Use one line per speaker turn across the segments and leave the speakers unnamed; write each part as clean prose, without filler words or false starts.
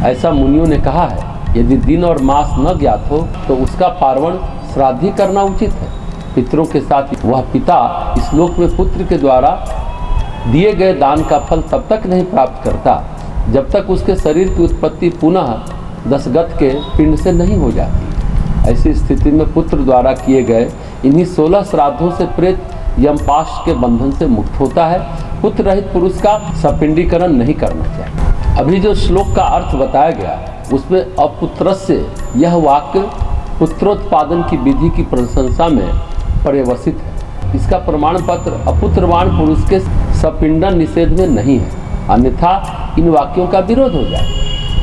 ऐसा मुनियों ने कहा है। यदि दिन और मास न ज्ञात हो तो उसका पार्वण श्राद्ध ही करना उचित है। पितरों के साथ वह पिता इस लोक में पुत्र के द्वारा दिए गए दान का फल तब तक नहीं प्राप्त करता जब तक उसके शरीर की उत्पत्ति पुनः दशगत के पिंड से नहीं हो जाती। ऐसी स्थिति में पुत्र द्वारा किए गए इन्हीं 16 श्राद्धों से प्रेत यमपाश के बंधन से मुक्त होता है। पुत्र रहित पुरुष का सपिंडीकरण नहीं करना चाहिए। अभी जो श्लोक का अर्थ बताया गया उसमें अपुत्रस्य यह वाक्य पुत्रोत्पादन की विधि की प्रशंसा में पर्यवसित है। इसका प्रमाण पत्र अपुत्रवान पुरुष के सपिंडन निषेध में नहीं है, अन्यथा इन वाक्यों का विरोध हो जाए।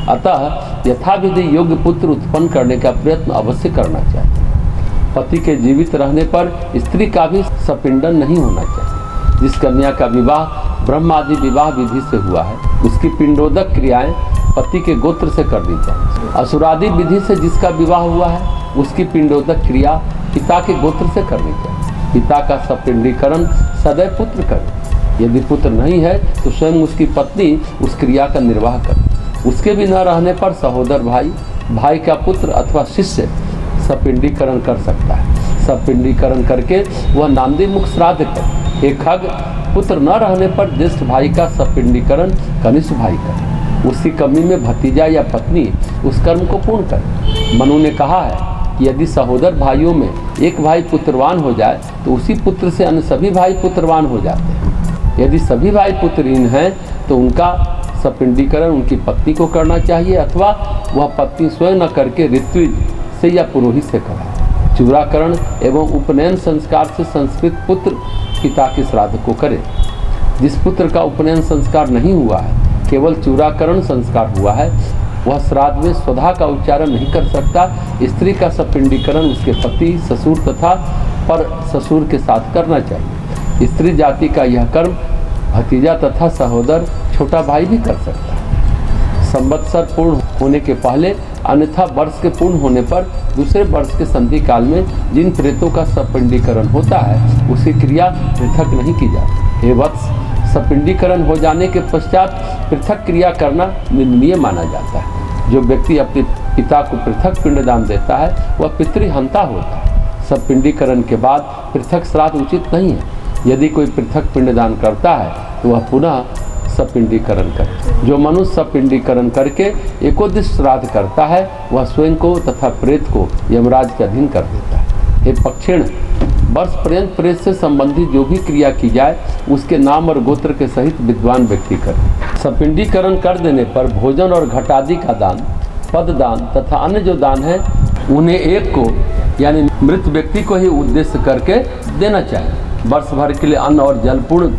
अतः यथाविधि योग्य पुत्र उत्पन्न करने का प्रयत्न अवश्य करना चाहिए। पति के जीवित रहने पर स्त्री का भी सपिंडन नहीं होना चाहिए। जिस कन्या का विवाह ब्रह्मादि विवाह विधि से हुआ है उसकी पिंडोदक क्रियाएं पति के गोत्र से करनी चाहिए। असुरादि विधि से जिसका विवाह हुआ है उसकी पिंडोदक क्रिया पिता के गोत्र से करनी चाहिए। पिता का सपिंडीकरण सदैव पुत्र करे। यदि पुत्र नहीं है तो स्वयं उसकी पत्नी उस क्रिया का निर्वाह करे। उसके भी न रहने पर सहोदर भाई, भाई का पुत्र अथवा शिष्य सपिंडीकरण कर सकता है। सपिंडीकरण करके वह नांदी मुख श्राद्ध करे। एक खग पुत्र न रहने पर ज्येष्ठ भाई का सपिंडीकरण कनिष्ठ भाई करे। उसकी कमी में भतीजा या पत्नी उस कर्म को पूर्ण करे। मनु ने कहा है कि यदि सहोदर भाइयों में एक भाई पुत्रवान हो जाए तो उसी पुत्र से अन्य सभी भाई पुत्रवान हो जाते हैं। यदि सभी भाई पुत्रहीन हैं तो उनका सपिंडीकरण उनकी पत्नी को करना चाहिए अथवा वह पत्नी स्वयं न करके ऋत्विज से या पुरोहित से कराए। चूड़ाकरण एवं उपनयन संस्कार से संस्कृत पुत्र पिता के श्राद्ध को करे। जिस पुत्र का उपनयन संस्कार नहीं हुआ है, केवल चूड़ाकरण संस्कार हुआ है, वह श्राद्ध में स्वधा का उच्चारण नहीं कर सकता। स्त्री का सपिंडीकरण उसके पति, ससुर तथा पर ससुर के साथ करना चाहिए। स्त्री जाति का यह कर्म भतीजा तथा सहोदर छोटा भाई भी कर सकता है। संवत्सर पूर्ण होने के पहले अन्यथा वर्ष के पूर्ण होने पर दूसरे वर्ष के संधि काल में जिन प्रेतों का सपिंडीकरण होता है उसकी क्रिया पृथक नहीं की जाती। हे वत्स, सपिंडीकरण हो जाने के पश्चात पृथक क्रिया करना निंदनीय माना जाता है। जो व्यक्ति अपने पिता को पृथक पिंडदान देता है वह पितृहंता होता है। सपिंडीकरण के बाद पृथक श्राद्ध उचित नहीं है। यदि कोई पृथक पिंडदान करता है तो वह पुनः सपिंडीकरण करे। जो मनुष्य सपिंडीकरण करके एकोदिश श्राद्ध करता है वह स्वयं को तथा प्रेत को यमराज के अधीन कर देता है। हे पक्षिण, वर्ष पर्यंत प्रेत से संबंधित जो भी क्रिया की जाए उसके नाम और गोत्र के सहित विद्वान व्यक्ति करे। सपिंडीकरण कर देने पर भोजन और घटादि का दान, पददान तथा अन्य जो दान है उन्हें एक को यानी मृत व्यक्ति को ही उद्देश्य करके देना चाहिए। वर्ष भर के लिए अन्न और जलपूर्ण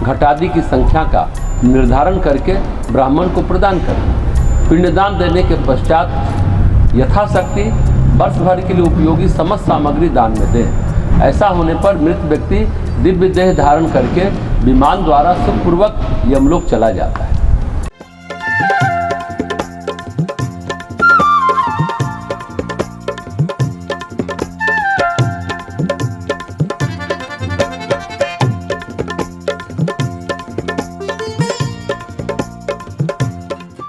घटादि की संख्या का निर्धारण करके ब्राह्मण को प्रदान करें। पिंडदान देने के पश्चात यथाशक्ति वर्ष भर के लिए उपयोगी समस्त सामग्री दान में दें। ऐसा होने पर मृत व्यक्ति दिव्य देह धारण करके विमान द्वारा सुखपूर्वक यमलोक चला जाता है।